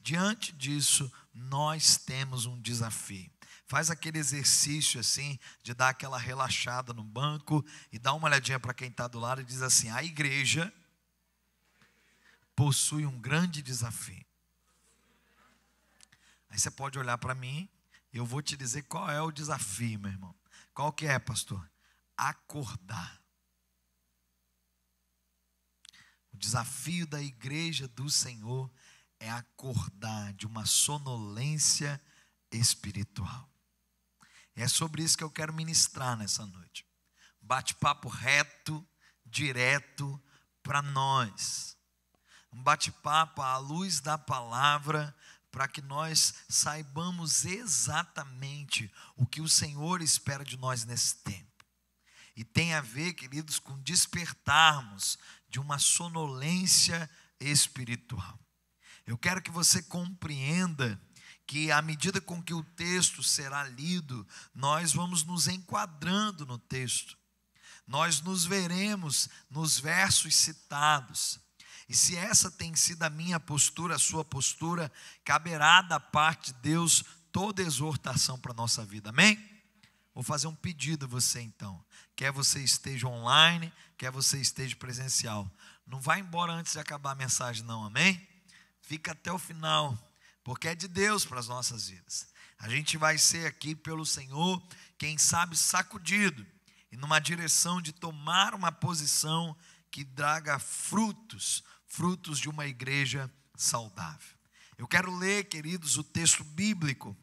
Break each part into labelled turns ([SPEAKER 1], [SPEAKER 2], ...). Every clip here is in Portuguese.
[SPEAKER 1] Diante disso, nós temos um desafio. Faz aquele exercício assim, de dar aquela relaxada no banco e dá uma olhadinha para quem está do lado e diz assim: a igreja possui um grande desafio. Aí você pode olhar para mim e eu vou te dizer qual é o desafio, meu irmão. Qual que é, pastor? Acordar. O desafio da igreja do Senhor é acordar de uma sonolência espiritual. É sobre isso que eu quero ministrar nessa noite. Bate-papo reto, direto para nós. Um bate-papo à luz da palavra, para que nós saibamos exatamente o que o Senhor espera de nós nesse tempo. E tem a ver, queridos, com despertarmos de uma sonolência espiritual. Eu quero que você compreenda que à medida com que o texto será lido, nós vamos nos enquadrando no texto. Nós nos veremos nos versos citados. E se essa tem sido a minha postura, a sua postura, caberá da parte de Deus toda exortação para a nossa vida. Amém? Vou fazer um pedido a você então. Quer você esteja online, quer você esteja presencial. Não vai embora antes de acabar a mensagem não, amém? Fica até o final, porque é de Deus para as nossas vidas. A gente vai ser aqui pelo Senhor, quem sabe sacudido, e numa direção de tomar uma posição que traga frutos de uma igreja saudável. Eu quero ler, queridos, o texto bíblico,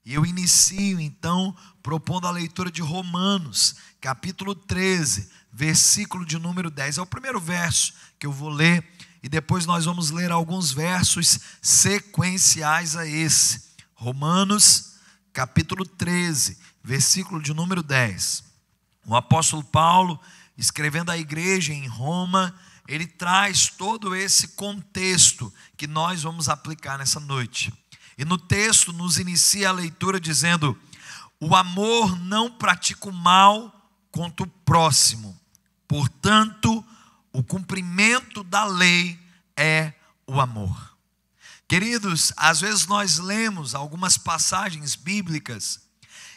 [SPEAKER 1] e eu inicio então propondo a leitura de Romanos, capítulo 13, versículo de número 10. É o primeiro verso que eu vou ler, e depois nós vamos ler alguns versos sequenciais a esse. Romanos, capítulo 13, versículo de número 10. O apóstolo Paulo, escrevendo à igreja em Roma, ele traz todo esse contexto que nós vamos aplicar nessa noite. E no texto nos inicia a leitura dizendo: o amor não pratica o mal contra o próximo, portanto, o cumprimento da lei é o amor. Queridos, às vezes nós lemos algumas passagens bíblicas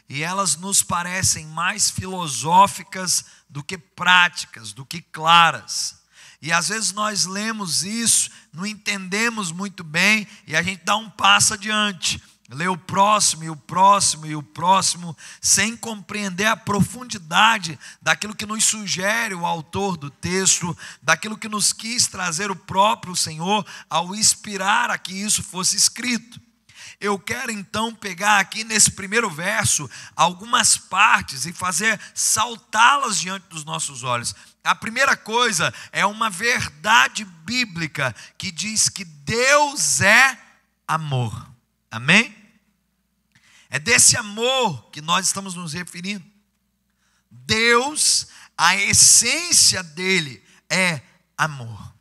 [SPEAKER 1] e elas nos parecem mais filosóficas do que práticas, do que claras. E às vezes nós lemos isso, não entendemos muito bem e a gente dá um passo adiante. Lê o próximo e o próximo e o próximo, sem compreender a profundidade daquilo que nos sugere o autor do texto, daquilo que nos quis trazer o próprio Senhor ao inspirar a que isso fosse escrito. Eu quero então pegar aqui nesse primeiro verso algumas partes e fazer saltá-las diante dos nossos olhos. A primeira coisa é uma verdade bíblica que diz que Deus é amor. Amém? É desse amor que nós estamos nos referindo. Deus, a essência dele é amor.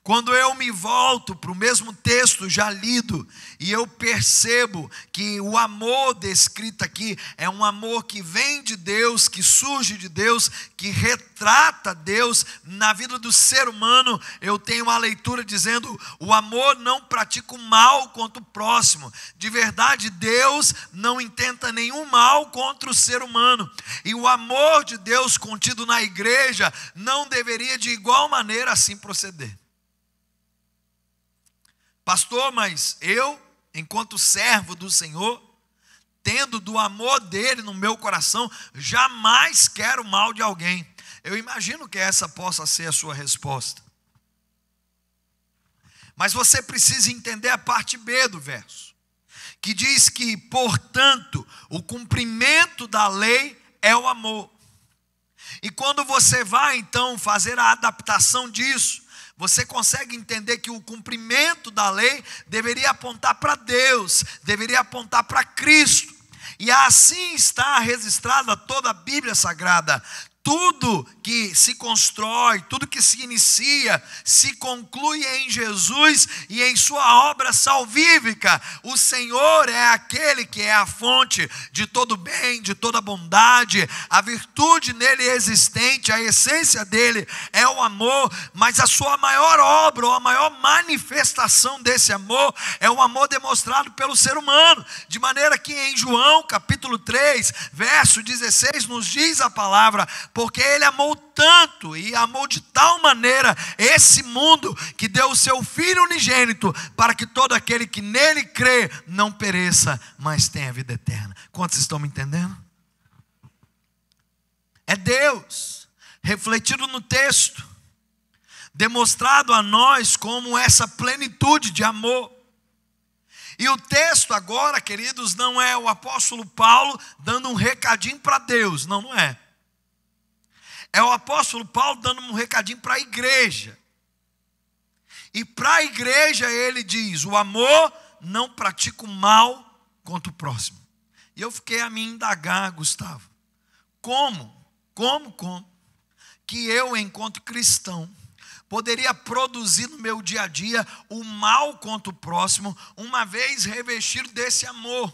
[SPEAKER 1] Quando eu me volto para o mesmo texto já lido e eu percebo que o amor descrito aqui é um amor que vem de Deus, que surge de Deus, que retrata Deus na vida do ser humano, eu tenho uma leitura dizendo: o amor não pratica o mal contra o próximo. De verdade, Deus não intenta nenhum mal contra o ser humano. E o amor de Deus contido na igreja não deveria de igual maneira assim proceder. Pastor, mas eu, enquanto servo do Senhor, tendo do amor dele no meu coração, jamais quero o mal de alguém. Eu imagino que essa possa ser a sua resposta. Mas você precisa entender a parte B do verso, que diz que, portanto, o cumprimento da lei é o amor. E quando você vai então fazer a adaptação disso, você consegue entender que o cumprimento da lei deveria apontar para Deus, deveria apontar para Cristo. E assim está registrada toda a Bíblia Sagrada. tudo que se constrói, tudo que se inicia, se conclui em Jesus e em sua obra salvífica. O Senhor é aquele que é a fonte de todo bem, de toda bondade, a virtude nele existente, a essência dele é o amor, mas a sua maior obra, ou a maior manifestação desse amor, é o amor demonstrado pelo ser humano, de maneira que em João capítulo 3, verso 16, nos diz a palavra: porque ele amou tanto e amou de tal maneira esse mundo, que deu o seu Filho unigênito, para que todo aquele que nele crê não pereça, mas tenha vida eterna. Quantos estão me entendendo? É Deus, refletido no texto, demonstrado a nós como essa plenitude de amor. E o texto agora, queridos, não é o apóstolo Paulo dando um recadinho para Deus, não é. É o apóstolo Paulo dando um recadinho para a igreja. E para a igreja ele diz: o amor não pratica o mal contra o próximo. E eu fiquei a me indagar, Gustavo, como que eu, enquanto cristão, poderia produzir no meu dia a dia o mal contra o próximo, uma vez revestido desse amor?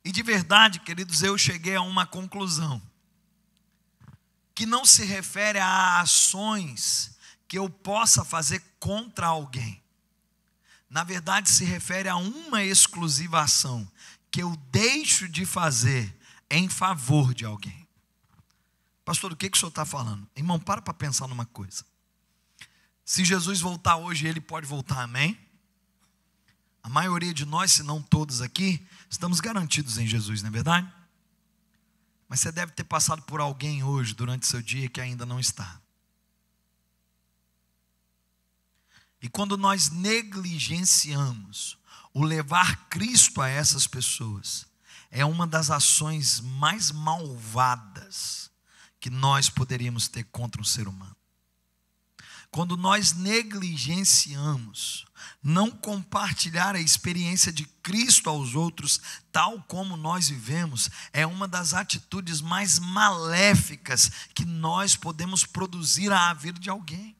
[SPEAKER 1] E de verdade, queridos, eu cheguei a uma conclusão, que não se refere a ações que eu possa fazer contra alguém. Na verdade, se refere a uma exclusiva ação que eu deixo de fazer em favor de alguém. Pastor, o que o senhor está falando? Irmão, para pensar numa coisa. Se Jesus voltar hoje, ele pode voltar, amém? A maioria de nós, se não todos aqui, estamos garantidos em Jesus, não é verdade? Mas você deve ter passado por alguém hoje, durante seu dia, que ainda não está. E quando nós negligenciamos o levar Cristo a essas pessoas, é uma das ações mais malvadas que nós poderíamos ter contra um ser humano. Quando nós negligenciamos não compartilhar a experiência de Cristo aos outros, tal como nós vivemos, é uma das atitudes mais maléficas que nós podemos produzir à vida de alguém.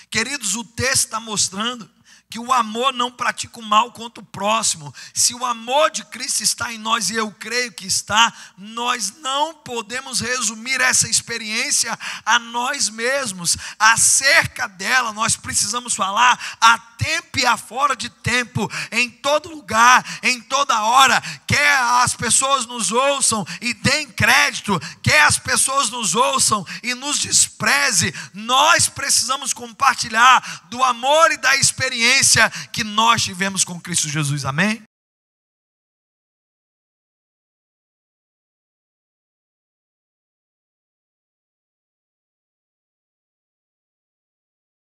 [SPEAKER 1] Queridos, o texto está mostrando que o amor não pratica o mal contra o próximo. Se o amor de Cristo está em nós, e eu creio que está, nós não podemos resumir essa experiência a nós mesmos. Acerca dela, nós precisamos falar a tempo e a fora de tempo, em todo lugar, em toda hora. Quer as pessoas nos ouçam e deem crédito, quer as pessoas nos ouçam e nos despreze, nós precisamos compartilhar do amor e da experiência que nós tivemos com Cristo Jesus, amém?